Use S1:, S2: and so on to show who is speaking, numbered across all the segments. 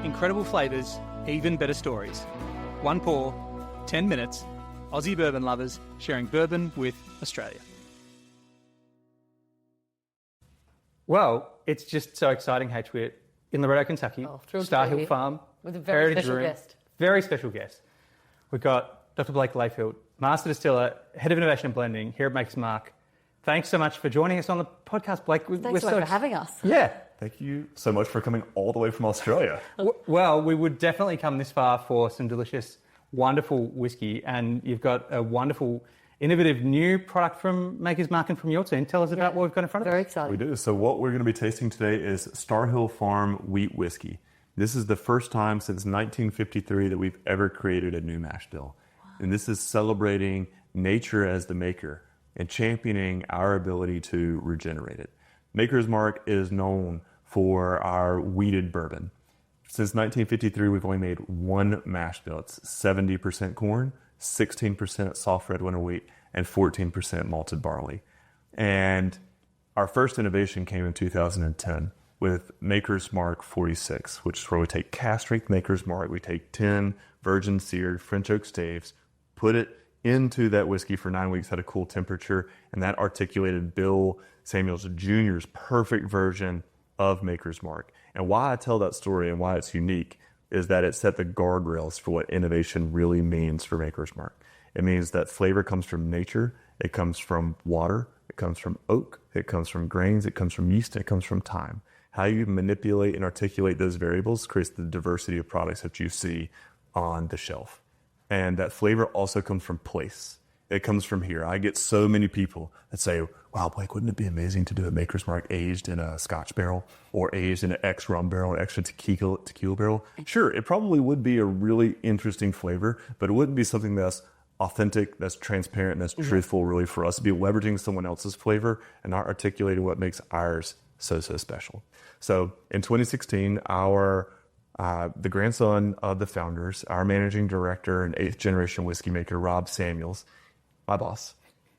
S1: Incredible flavours, even better stories. One pour, 10 minutes. Aussie bourbon lovers sharing bourbon with Australia. Well, it's just so exciting, H. We're in Loretto, Kentucky, Star Hill Farm.
S2: With a very special guest.
S1: Very special guest. We've got Dr. Blake Layfield, Master Distiller, Head of Innovation and Blending here at Maker's Mark. Thanks so much for joining us on the podcast, Blake.
S2: Thanks so much for having us.
S1: Yeah.
S3: Thank you so much for coming all the way from Australia.
S1: Well, we would definitely come this far for some delicious, wonderful whiskey, and you've got a wonderful, innovative new product from Maker's Mark and from your team. Tell us about what we've got in front of us.
S2: Very exciting.
S3: We do. So what we're going to be tasting today is Star Hill Farm wheat whiskey. This is the first time since 1953 that we've ever created a new mash bill. Wow. And this is celebrating nature as the maker and championing our ability to regenerate it. Maker's Mark is known for our wheated bourbon. Since 1953, we've only made one mash bill. It's 70% corn, 16% soft red winter wheat, and 14% malted barley. And our first innovation came in 2010 with Maker's Mark 46, which is where we take cast strength Maker's Mark, we take 10 virgin seared French oak staves, put it into that whiskey for 9 weeks at a cool temperature, and that articulated Bill Samuels Jr.'s perfect version of Maker's Mark. And why I tell that story and why it's unique is that it set the guardrails for what innovation really means for Maker's Mark. It means that flavor comes from nature, it comes from water, it comes from oak, it comes from grains, it comes from yeast, and it comes from time. How you manipulate and articulate those variables creates the diversity of products that you see on the shelf. And that flavor also comes from place. It comes from here. I get so many people that say, wow, Blake, wouldn't it be amazing to do a Maker's Mark aged in a Scotch barrel or aged in an X rum barrel or extra tequila barrel? Sure, it probably would be a really interesting flavor, but it wouldn't be something that's authentic, that's transparent, that's truthful really for us to be leveraging someone else's flavor and not articulating what makes ours so special. So in 2016, the grandson of the founders, our managing director and 8th generation whiskey maker, Rob Samuels, my boss,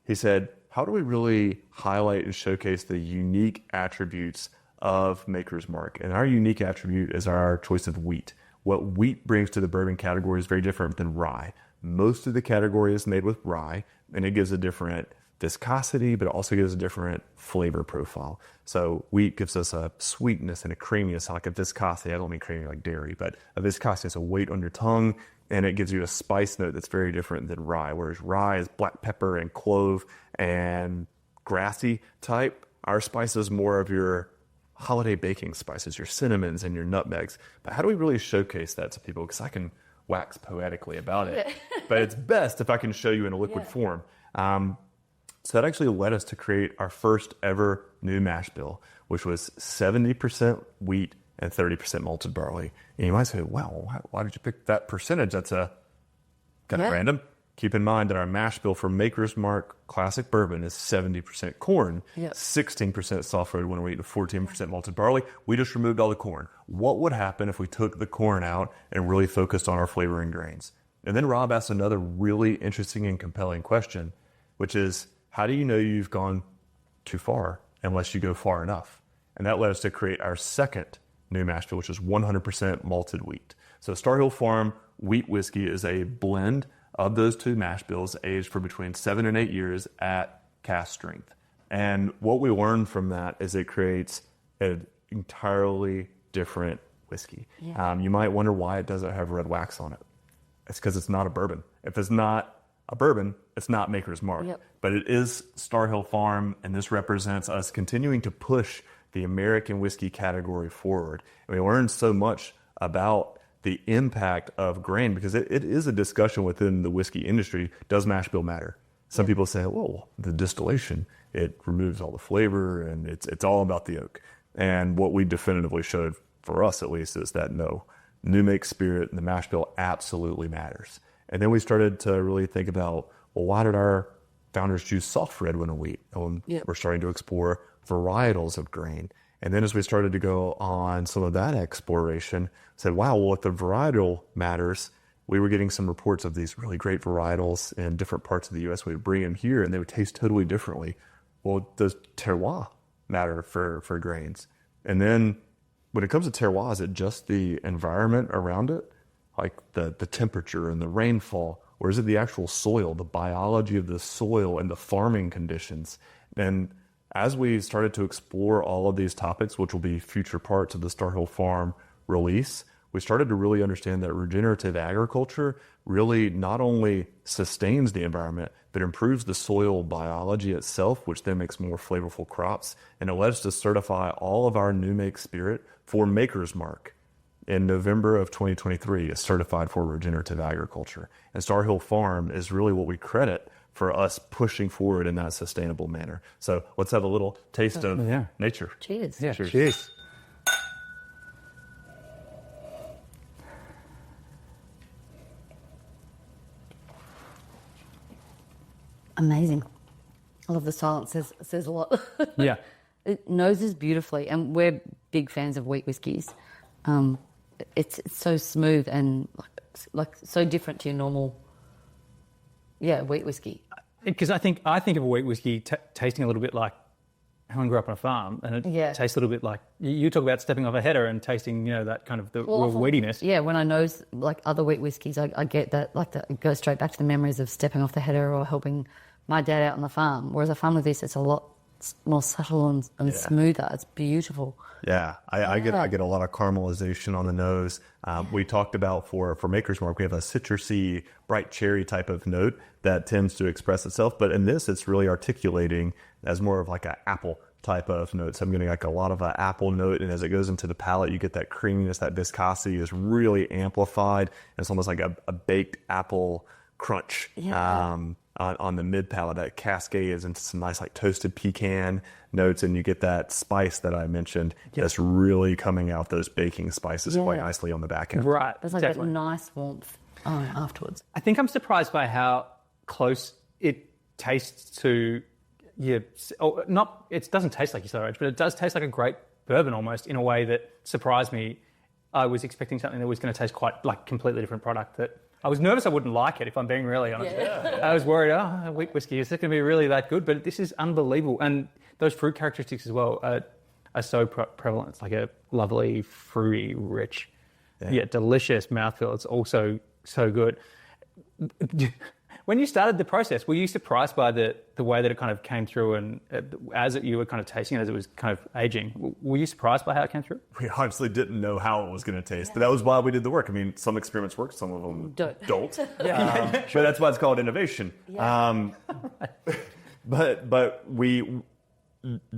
S3: he said, how do we really highlight and showcase the unique attributes of Maker's Mark? And our unique attribute is our choice of wheat. What wheat brings to the bourbon category is very different than rye. Most of the category is made with rye, and it gives a different viscosity, but it also gives a different flavor profile. So wheat gives us a sweetness and a creaminess, like a viscosity. I don't mean creamy like dairy, but a viscosity is a weight on your tongue, and it gives you a spice note that's very different than rye, whereas rye is black pepper and clove and grassy type. Our spice is more of your holiday baking spices, your cinnamons and your nutmegs. But how do we really showcase that to people? Because I can wax poetically about it, but it's best if I can show you in a liquid form. So that actually led us to create our first ever new mash bill, which was 70% wheat and 30% malted barley. And you might say, wow, why did you pick that percentage? That's kind of random. Keep in mind that our mash bill for Maker's Mark Classic Bourbon is 70% corn, 16% soft red winter wheat, and 14% malted barley. We just removed all the corn. What would happen if we took the corn out and really focused on our flavoring grains? And then Rob asked another really interesting and compelling question, which is, how do you know you've gone too far unless you go far enough? And that led us to create our second new mash bill, which is 100% malted wheat. So Star Hill Farm wheat whiskey is a blend of those two mash bills aged for between 7 and 8 years at cask strength. And what we learned from that is it creates an entirely different whiskey. You might wonder why it doesn't have red wax on it. It's because it's not a bourbon. If it's not a bourbon, it's not Maker's Mark. But it is Star Hill Farm, and this represents us continuing to push the American whiskey category forward. And we learned so much about the impact of grain, because it is a discussion within the whiskey industry. Does mash bill matter? Some people say, well, the distillation, it removes all the flavor and it's all about the oak. And what we definitively showed, for us at least, is that no, new make spirit and the mash bill absolutely matters. And then we started to really think about, well, why did our founders choose soft red winter wheat? We're starting to explore varietals of grain. And then as we started to go on some of that exploration, said, wow, well, if the varietal matters, we were getting some reports of these really great varietals in different parts of the U.S. We would bring them here and they would taste totally differently. Well, does terroir matter for grains? And then when it comes to terroir, is it just the environment around it, like the temperature and the rainfall, or is it the actual soil, the biology of the soil and the farming conditions? And as we started to explore all of these topics, which will be future parts of the Star Hill Farm release, we started to really understand that regenerative agriculture really not only sustains the environment, but improves the soil biology itself, which then makes more flavorful crops. And it led us to certify all of our new make spirit for Maker's Mark. In November of 2023, is certified for regenerative agriculture. And Star Hill Farm is really what we credit for us pushing forward in that sustainable manner. So let's have a little taste of nature.
S2: Cheers.
S1: Yeah,
S3: Cheers.
S1: cheers.
S2: Amazing. I love the silence. Says a lot.
S1: Yeah.
S2: It noses beautifully, and we're big fans of wheat whiskies. It's so smooth and like so different to your normal, wheat whiskey.
S1: Because I think of a wheat whiskey tasting a little bit like Helen grew up on a farm, and it tastes a little bit like you talk about stepping off a header and tasting, that kind of the real wheatiness.
S2: Yeah, when I nose like other wheat whiskies, I get that it goes straight back to the memories of stepping off the header or helping my dad out on the farm. Whereas I find with this, it's a lot more subtle and smoother. It's beautiful.
S3: Yeah, I get a lot of caramelization on the nose. We talked about for Maker's Mark, we have a citrusy, bright cherry type of note that tends to express itself. But in this, it's really articulating as more of like an apple type of note. So I'm getting like a lot of an apple note, and as it goes into the palate, you get that creaminess, that viscosity is really amplified. It's almost like a baked apple crunch. On the mid palate that cascades into some nice like toasted pecan notes, and you get that spice that I mentioned that's really coming out, those baking spices quite nicely on the back end.
S1: Right.
S2: There's like that nice warmth afterwards.
S1: I think I'm surprised by how close it tastes to not. It doesn't taste like your sour age, but it does taste like a great bourbon almost in a way that surprised me. I was expecting something that was going to taste quite like completely different product that. I was nervous I wouldn't like it, if I'm being really honest. I was worried, wheat whiskey, is it going to be really that good? But this is unbelievable. And those fruit characteristics as well are so prevalent. It's like a lovely, fruity, rich, delicious mouthfeel. It's also so good. When you started the process, were you surprised by the way that it kind of came through, and you were kind of tasting it as it was kind of aging? Were you surprised by how it came through?
S3: We honestly didn't know how it was going to taste, but that was why we did the work. I mean, some experiments work, some of them don't. But that's why it's called innovation. But we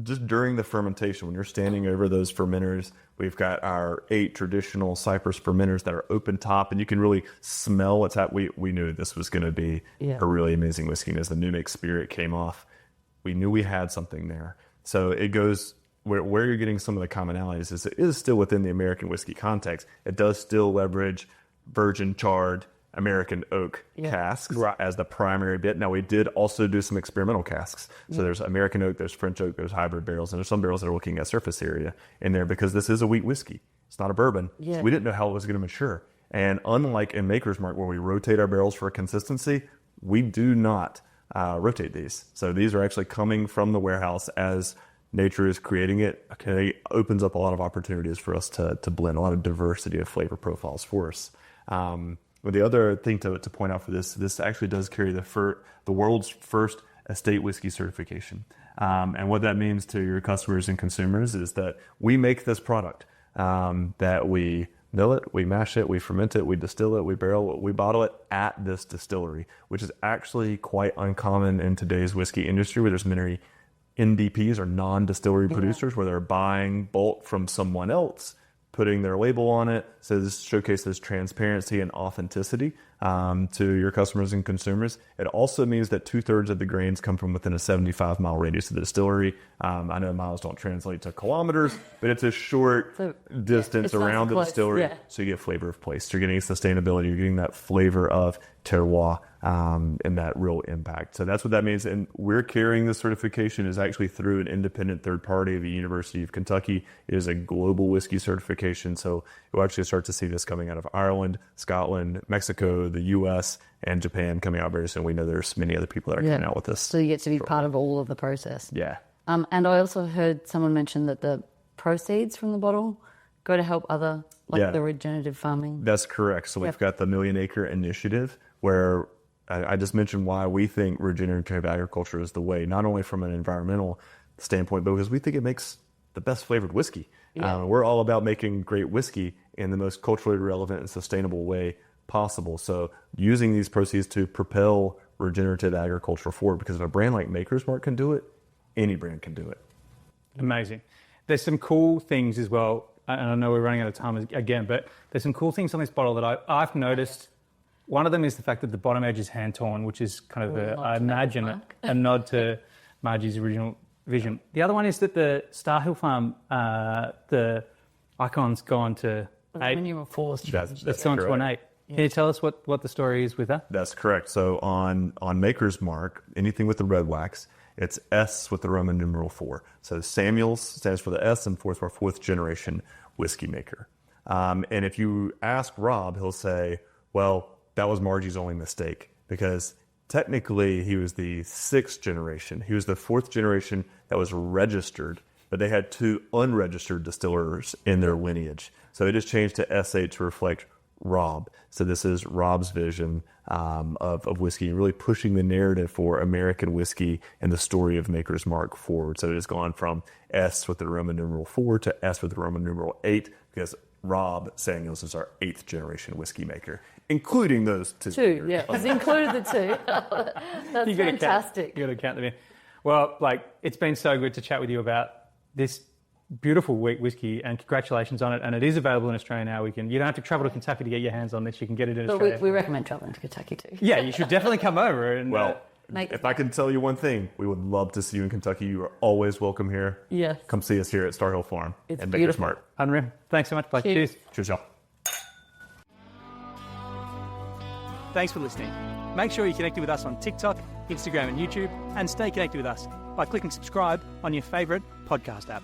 S3: just during the fermentation, when you're standing over those fermenters, we've got our 8 traditional Cypress fermenters that are open top, and you can really smell what's happening. We knew this was going to be a really amazing whiskey. And as the new make spirit came off, we knew we had something there. So it goes where you're getting some of the commonalities is it is still within the American whiskey context. It does still leverage virgin charred American oak casks as the primary bit. Now, we did also do some experimental casks. So there's American oak, there's French oak, there's hybrid barrels, and there's some barrels that are looking at surface area in there because this is a wheat whiskey. It's not a bourbon. So we didn't know how it was going to mature. And unlike in Maker's Mark, where we rotate our barrels for consistency, we do not rotate these. So these are actually coming from the warehouse as nature is creating it. Okay, opens up a lot of opportunities for us to blend, a lot of diversity of flavor profiles for us. But the other thing to point out for this actually does carry the world's first estate whiskey certification. And what that means to your customers and consumers is that we make this product, that we mill it, we mash it, we ferment it, we distill it, we barrel it, we bottle it at this distillery, which is actually quite uncommon in today's whiskey industry, where there's many NDPs or non-distillery producers where they're buying bulk from someone else, putting their label on it. So this showcases transparency and authenticity to your customers and consumers. It also means that 2/3 of the grains come from within a 75-mile radius of the distillery. I know miles don't translate to kilometers, but it's a short distance around the distillery. So you get flavor of place. You're getting sustainability. You're getting that flavor of terroir and that real impact. So that's what that means. And we're carrying this certification is actually through an independent third party, the University of Kentucky. It is a global whiskey certification. So you'll actually start to see this coming out of Ireland, Scotland, Mexico, the U.S., and Japan coming out very soon. We know there's many other people that are coming out with this.
S2: So you get to be part of all of the process.
S3: Yeah.
S2: And I also heard someone mention that the proceeds from the bottle go to help other, the regenerative farming?
S3: That's correct. So we've got the Million Acre Initiative, where I just mentioned why we think regenerative agriculture is the way, not only from an environmental standpoint, but because we think it makes the best flavored whiskey. We're all about making great whiskey in the most culturally relevant and sustainable way possible. So using these proceeds to propel regenerative agriculture forward, because if a brand like Maker's Mark can do it, any brand can do it.
S1: Amazing. There's some cool things as well, and I know we're running out of time again, but there's some cool things on this bottle that I've noticed. One of them is the fact that the bottom edge is hand-torn, which is kind of, I imagine, a nod to Margie's original vision. The other one is that the Star Hill Farm, the icon's gone to 8.
S2: Numeral 4.
S1: That's gone to an 8. Can you tell us what the story is with that?
S3: That's correct. So on Maker's Mark, anything with the red wax, it's S with the Roman numeral 4. So Samuel's stands for the S, and 4th for 4th generation whiskey maker. And if you ask Rob, he'll say, well, that was Margie's only mistake, because technically he was the 6th generation. He was the 4th generation that was registered, but they had 2 unregistered distillers in their lineage. So it is changed to S8 to reflect Rob. So this is Rob's vision of whiskey, really pushing the narrative for American whiskey and the story of Maker's Mark forward. So it has gone from S with the Roman numeral 4 to S with the Roman numeral 8, because Rob Samuels is our 8th generation whiskey maker, including those 2.
S2: 2, yeah. He's included the 2. That's fantastic.
S1: You got to count them in. Well, it's been so good to chat with you about this beautiful wheat whiskey, and congratulations on it. And it is available in Australia now. You don't have to travel to Kentucky to get your hands on this. You can get it in Australia.
S2: But we recommend traveling to Kentucky too.
S1: Yeah, you should definitely come over. And
S3: if I can tell you one thing, we would love to see you in Kentucky. You are always welcome here.
S2: Yes.
S3: Come see us here at Star Hill Farm.
S2: It's
S3: and
S2: beautiful.
S3: Maker's Mark.
S1: Unreal. Thanks so much, Blake. Cheers.
S3: Cheers, y'all.
S1: Thanks for listening. Make sure you're connected with us on TikTok, Instagram and YouTube, and stay connected with us by clicking subscribe on your favourite podcast app.